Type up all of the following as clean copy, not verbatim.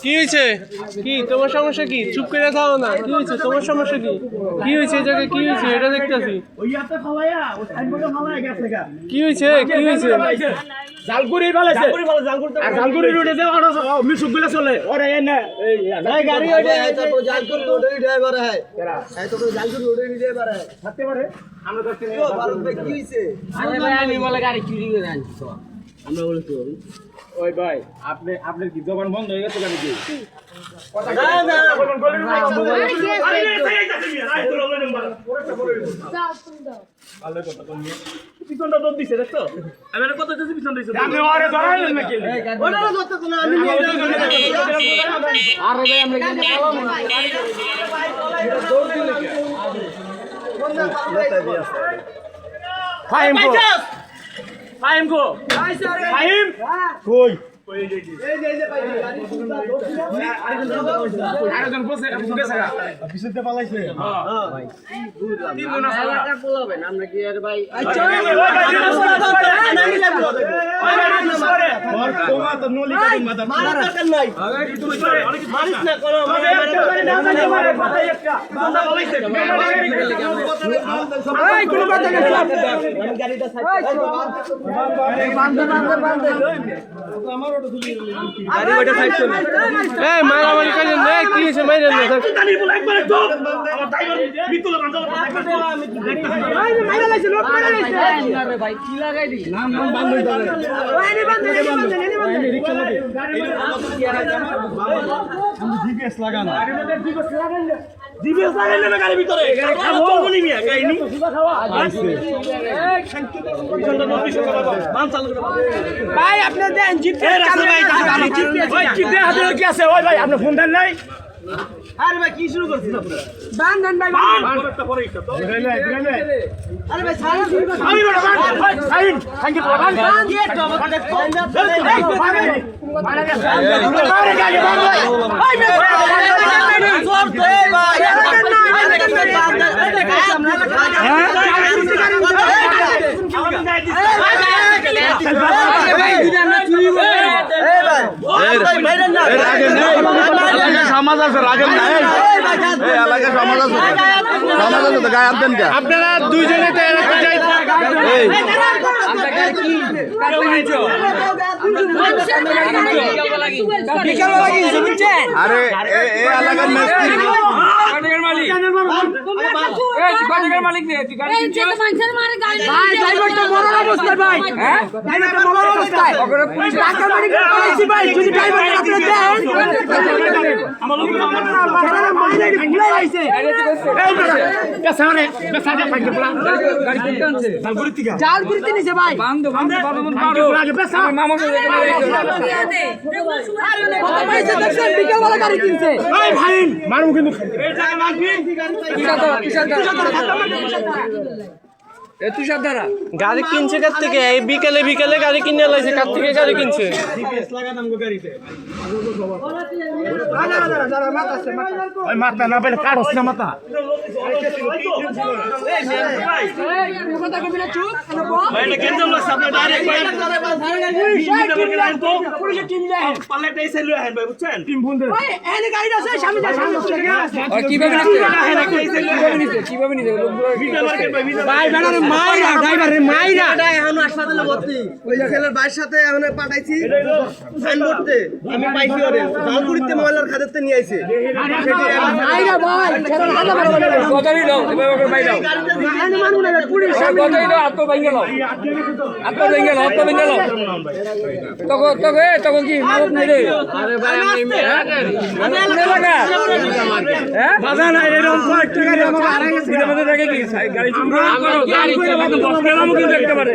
কি হয়েছে? কি তোমার সমস্যা কি? চুপ করে থাও না। কি হয়েছে তোমার সমস্যা কি? কি হয়েছে এই জায়গায়? কি হয়েছে এটা দেখতেছি। কি হয়েছে? কি হয়েছে? জালকুড়ি ফেলাইছে আর জালকুড়ি রোডে যে অটো মিশুকগুলো চলে ওরে এনে এই গাড়ি ওইটা তো জালকুড়ি রোডে ড্রাইভার হয় এই তো জালকুড়ি রোডে ড্রাইভার হয় থাকতে পারে আমরা করতে নেই ভারত ভাই কি হইছে আরে ভাই আমি বলে গাড়ি চুরি করে আনছি তো আমরা বলে তো ওই ভাই আপনার কি জবান বন্ধ হয়ে গেছে গাড়ি কি কথা না না বলেন বলেন আরে যাইতাছি মিয়া রাই তো বলেন পরেরটা পরে দাও তুমি দাও ভালো কথা কোন পিছনটা দৌড় দিছে দেখছো আমি কত দিছি পিছন দিছে আমি আরে ধরাইলেন নাকি ওটা ধরতে তো না আমি আরে ভাই আমরা কি পালাম না দৌড় দিলে কি ফাহিম কো ফাহিম কই আরেকজন বসে পিছনে পালাইছে ভাই তিন জন এলাকা বলবেন আমরা কি আর ভাই আচ্ছা তোমা তো নলি কাটিং মাথা মারা দরকার নাই মারিস না করো মারে কথা একটা বন্ধা বলাইছে এই কোন কথা না আমি গাড়িটা সাইড বান্ধে আমার অটো তুলি গাড়ি ওটা সাইড চলে এই মারামারি করেন না। কি হয়েছে? মাইরেন না। গাড়ি বলে একবার তো আমার ড্রাইভার বিতুলে বান্ধা আমি মাইরা লাইছে লোক মাইরা লাইছে আরে ভাই কি লাগাই দি নাম বান্ধ হই যাবে ওই নি বান্ধ রিকশা লাগে আমি জিপিএস লাগানো গাড়ির মধ্যে জিপিএস লাগাইলে জিপিএস লাগাইলে না গাড়ির ভিতরে খাবো বলি মিয়া গাইনি আইছে এই শান্তি কোনটা নতুন কথা মান চালু করে ভাই আপনি দেন জিপিএস চালু ভাই জিপিএস ওই জিপিএস হাতে কি আছে ওই ভাই আপনি ফোন দেন নাই আরে ভাই কি শুরু করছিস আপনি বান দেন ভাই বান পরেরটা পরে ইচ্ছা তো দিলে আরে ভাই ছাড়া শুরু কর আমি বড় বান সাইন থ্যাঙ্ক ইউ বান কি তো আমাকে ফোন দাও মারা গেছে আরে গাড়ি বান ভাই ভাই জোর দে ভাই সমাজ আছে রাগেন না এলাকায় সমাজ আছে তো গায়ে আনতেন কে আপনারা দুইজনে তো এলাকা যাই আরে এই এলাকার মিস্ত্রি গাড়ি কিনছে কার থেকে? এই বিকেলে বিকেলে গাড়ি কিনে লাইছে। কার থেকে গাড়ি কিনছে? মাথা না পেলে কাটস না মাথা আমি পাইছি ওরে জালকুড়িতে ময়লার খাদাতে নিয়ে আইছে তখন কি মালত নাই রে বাধা নাই এরকম কয়েকটা গাড়ি আমার হারিয়ে গেছে গাড়ি দেখতে পারে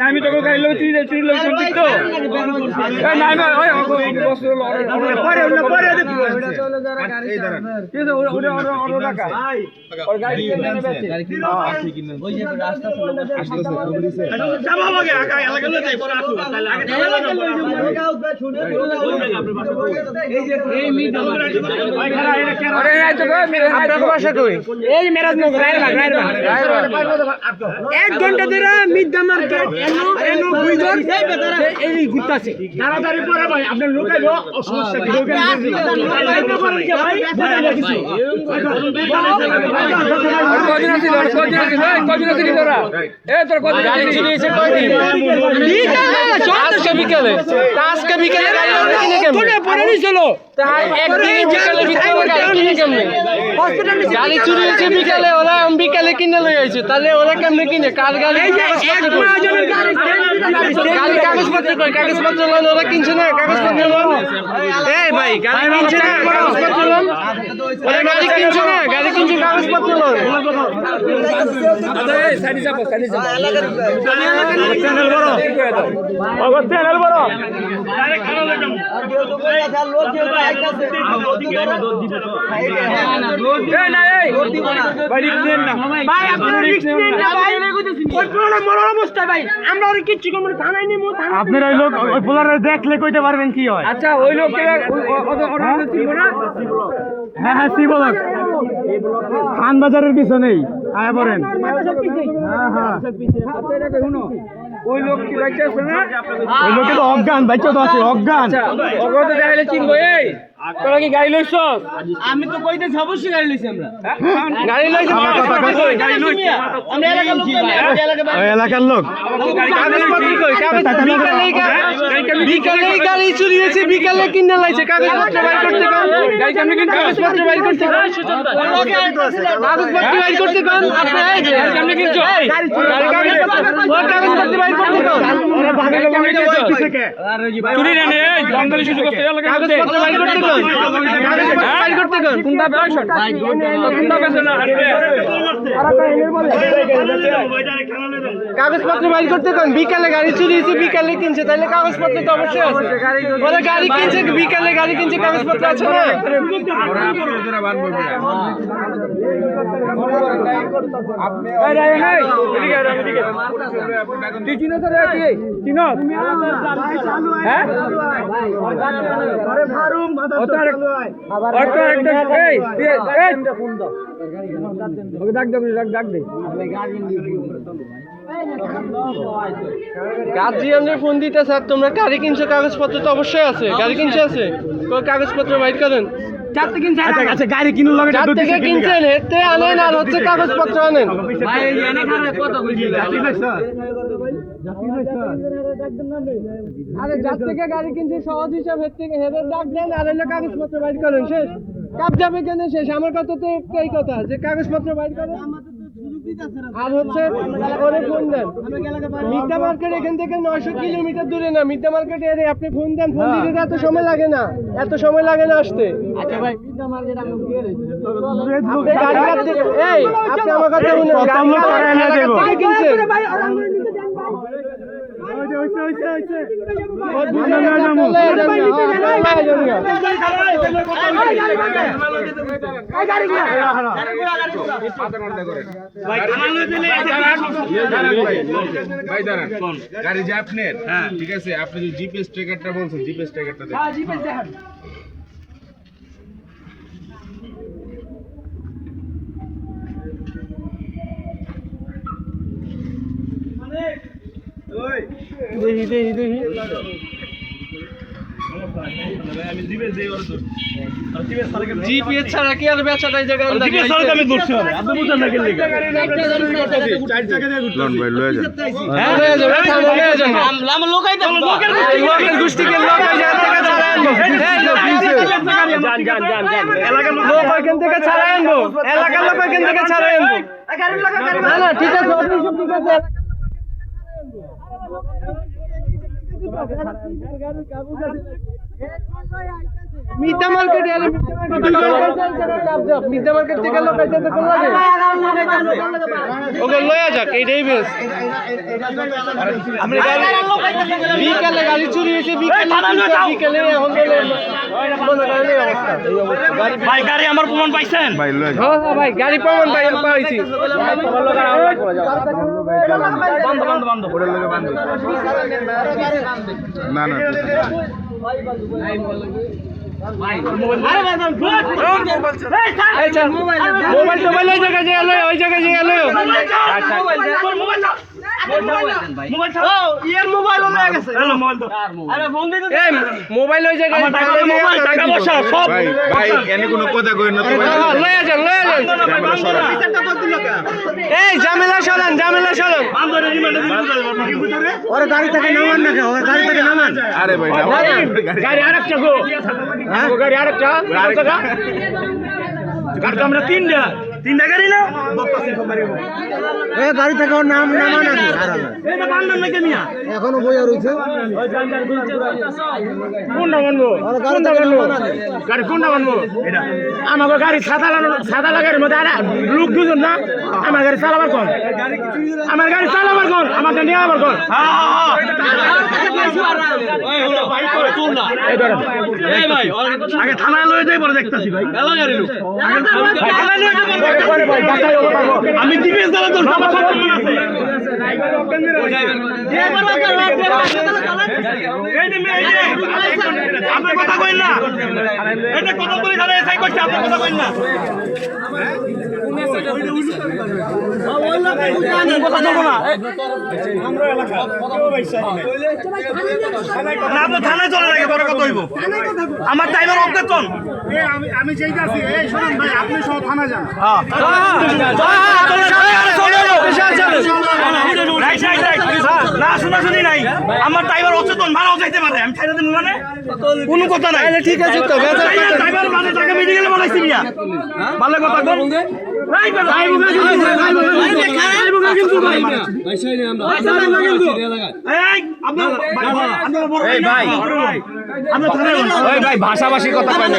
আমি তোকে গাড়ি লোক চুরি লোক তো এই দাঁড়ান ঠিক আছে ওরা টাকা ওর গাড়ি কিনে নেবে যাবা লাগে আগে এলাকা লয়ে যাই পরে আসো তাহলে আগে এই যে এই মিট ভাই খারা এরা কেন আরে এই তো আপনার ভাষা কই এই মেরাজনগর রায়রবাগ 1 ঘন্টা ধরে মিডা মার্কেট এনো বুইদর এই ঘুরতাছে তাড়াতাড়ি পরে ভাই আপনার লোকাইলো সমস্যা কি কদিন আছিল তোরা এ তোর কদিন গাড়ি চুরি হয়েছে কয়দিন আজকে বিকালে গাড়ি ওরা কিনে কেমনে পরে নিছিল তাই একদিন বিকালে গাড়ি কিনে কেমনে গাড়ি চুরি হয়েছে বিকালে ওরা বিকালে কিনে লই আইছে তাহলে ওরা কেমনে কিনে কার গাড়ি গাড়ি কাগজপত্র কই কাগজপত্র লোন ওরা কিনছে না কাগজপত্র লোন এই ভাই গাড়ি কিনছে না কাগজপত্র লোন ওরা গাড়ি কিনছে না গাড়ি কিনছে কাগজপত্র লোন এই সাইডে যাবো চ্যানেল বড় ওগো চ্যানেল বড় আরে খানা লাগাম এই না এই ভাই রিস্ক নেন না ভাই আপনারা রিস্ক নেন না ভাই ওই পুরো মরার অবস্থা ভাই আমরা ওর কিচ্ছু কম থানায় নিমু আপনারা ওই লোক ওই পোলারে দেখলে কইতে পারবেন কি হয় আচ্ছা ওই লোককে ওরা চিনবো না হ্যাঁ সি ব্লক খান বাজারের পিছনেই আয়া পড়েন হ্যাঁ হ্যাঁ আচ্ছা এটাকে শুনো ওই লোক কি বাইচে আছে না ওই লোকে তো অজ্ঞান বাইচা তো আছে অজ্ঞান আচ্ছা ওগো তো দেখাইলে চিনবো এই তোরা কি গাড়ি লইছস আমি তো কইতেছি অবশ্যই গাড়ি লইছি আমরা গাড়ি লইছে গাড়ি লইছি আমরা এলাকার লোক ওই এলাকার লোক কাগজপত্র কই বিকালে গাড়ি চুরি হয়েছে বিকালে কিনে লাইছে কাগজপত্র বাইর করতে কোন গাড়ি কেমনে কিনছো কাগজপত্র বাইর করতে কোন কাগজপত্র বাইর করতে কোন আপনি এই যে কেমনে কিনছো কাগজপত্র বাইর করতে কোন গাড়ি কেমনে কিনছো চুরি রে নে জঙ্গলি শুরু করতে এলাকা কাগজপত্র বাইর করতে কোন কাগজপত্র বাইর করতে কোন কোনটা বেশ কোনটা বেশ না কাগজপত্র বাইর করতে কোন বিকালে গাড়ি চুরি হয়েছে বিকালে কিনছে তাহলে কাগজপত্র তো অবশ্যই আছে ওরা গাড়ি কিনছে বিকালে গাড়ি কিনছে কাগজপত্র আছে না এই রে এই এদিকে এদিকে তুই চিনো তো রে তুই চিনো হ্যাঁ আরে ফারুক মাথা ওটা একটা এই ফোন দাও ওকে ডাক দে গার্জিয়ানদের ফোন দিতে স্যার তোমরা গাড়ি কিনছো কাগজপত্র তো অবশ্যই আছে গাড়ি কিনছে আছে কোন কাগজপত্র বাইর করেন চারটে কিনছে আচ্ছা গাড়ি কিনুন লাগে যার থেকে কিনছেন হেতে আনেন আর হচ্ছে কাগজপত্র আনেন ভাই এনে খারাপ কত কইছি জাতি ভাই স্যার আরে যার থেকে গাড়ি কিনছে সহজ হিসাব হের থেকে হেদের ডাক দেন আর হলো কাগজপত্র বাইর করেন শেষ কাপ যাবে কেন শেষ আমার কথা তো একটাই কথা যে কাগজপত্র বাইর করেন আর হচ্ছে ওরে ফোন দেন মিড্ডা মার্কেট এখান থেকে 900 কিলোমিটার দূরে না মিড্ডা মার্কেট এর আপনি ফোন দেন ফোন দিতে এত সময় লাগে না আসতে আচ্ছা ভাই আপনি গাড়ি কাটতে এই আপনি আমার কথা শুনুন গাড়ি কাটতে কিনছেন ভাই দাঁড়ান গাড়ি যে আপনার ঠিক আছে আপনি যে জিপিএস ট্র্যাকারটা বলছেন জিপিএস ট্র্যাকারটা দেখেন দেখি জিপিএস ছাড়া কি আর বেচাটাই জায়গা জিপিএস ছাড়া আমি দূরছি আপনি বুঝেন না কি লাগা চার টাকা দিয়ে লন ভাই লয়ে যান হ্যাঁ লয়ে যাবে থামো লয়ে যাবে আমরা লোকাই দেব লোকের গোষ্ঠীকে লোকাই যান থেকে ছাড়াই আনবো জান এলাকার লোক ওইখান থেকে ছাড়াই আনবো এলাকার লোক ওইখান থেকে ছাড়াই আনবো না ঠিক আছে আপনি সব ঠিক আছে গাড়ি কাবু মিতা মার্কেট এর মিতা মার্কেট থেকে লোক আইতে তো কোন লাগে ওকে লয়া যাক এইটাই বেশ আমরা বিকালে গাড়ি চুরি হয়েছে বিকালে এখন ভাই গাড়ি আমার প্রমাণ পাইছেন ভাই লয়ে যাও। হ্যাঁ ভাই গাড়ি প্রমাণ পাইছি বন্ধ বন্ধ বন্ধ না না মোবাইল ওই জায়গায় যে এলো ওই জায়গায় যে এলো মোবাইল ওই জায়গায় ভাই ভাই এনে কোনো কথা কই না তো ভাই লয়া যান এই ঝামেলা সরান ওরে গাড়ি থেকে নামান না ওরে গাড়ি থেকে নামান আরে ভাই না গাড়ি আরেকটা গো গাড়ি আরেকটা গাড়ি তো আমরা তিনটা গাড়ি না এই গাড়ি থেকে ওর নাম নামান না এই না বান্দর নাকি মিয়া এখনো বইয়া রইছে কোনটা মানবো গাড়ি কোনটা মানবো এটা আমার গাড়ি সাদা লাগার মধ্যে আর লোক দুজন না আমার গাড়ি চালাবার কোন আমাকে নিয়ে আবার কোন আগে থানায় লয়ে যাই পরে দেখতাছি ভাই আমি ডিফেন্স দলে তো সব আছে আপনার কথা কইন না এটা কত করে ধারে এসআই করছে আপনার কথা কইন না আপনি থানায় চলে লাগে বড় কথা হইব আমার ড্রাইভার অবজেকশন আমি চাইতাছি এই শুনুন ভাই আপনি সব থানা যান না শোনাশুনি নাই আমার ড্রাইভার অচেতন মারাও যাইতে পারে আমি ছাইড়া দিন মানে কোনো কথা নাই ঠিক আছে তো ড্রাইভার মানে টাকা মেডিকেলে বানাইছি মিয়া ভালো কথা কোন ভাষাভাষী কথা কয় না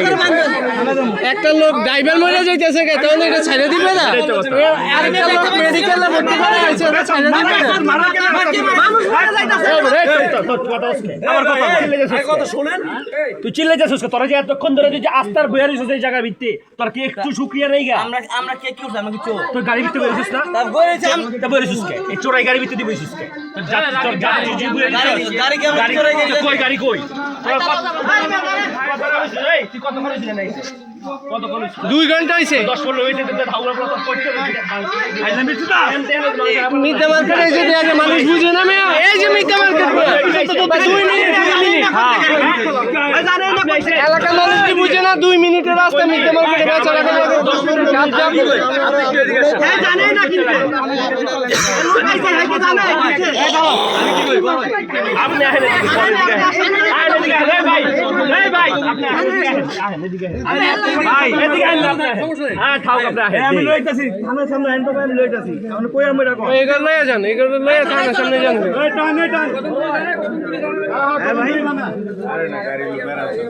একটা লোক ড্রাইভার মরে যাইতেছে তখন এটা ছেড়ে দিবে না আরেকটা লোক মেডিকেলে ভর্তি করা হয়েছে ওটা ছেড়ে দিবে তুই চিল্লাই যাচ্ছিস তোরা যে এতক্ষণ ধরে যে আস্তার বইয়ার এই জায়গা ভিত্তি তোর কি একটু শুক্রিয়া নেই গা আমরা কে কি করছি আমাকে চোর তোর গাড়ি ভিত্তি বলেছিস না তা বলেছিস কে এই চোরাই গাড়ি ভিত্তি দিয়ে বলেছিস কে তোর গাড়ি যে গাড়ি কি আমরা চোরাই গাড়ি কই গাড়ি কই তোর তুই কত করে দিলে নাই কত করে 2 ঘন্টা হইছে 10-15 হইছে তো ধাউলা প্রত করতে আইলা মিছু না মিথ্যা মার্কেট এই যে আগে মানুষ বুঝে না মেয়া এই যে মিথ্যা মার্কেট 2 মিনিট এলাকার মানুষ কি বুঝে না 2 মিনিটের রাস্তা মিথ্যা মার্কেটে বেচা রাখা লাগে জানে না কিন্তু আপনি আইলে ভাই ভাই আপনি ভাই এদিকে আইন না হ্যাঁ খাও আপনি আমি লইতাছি থানার সামনে আইন তো আমি লইতাছি আপনি কই আমরা কই এগুলো লয়ে যান এগুলো লয়ে থানার সামনে যান এই টান হ্যাঁ ভাই আরে না গাড়ি বের আছে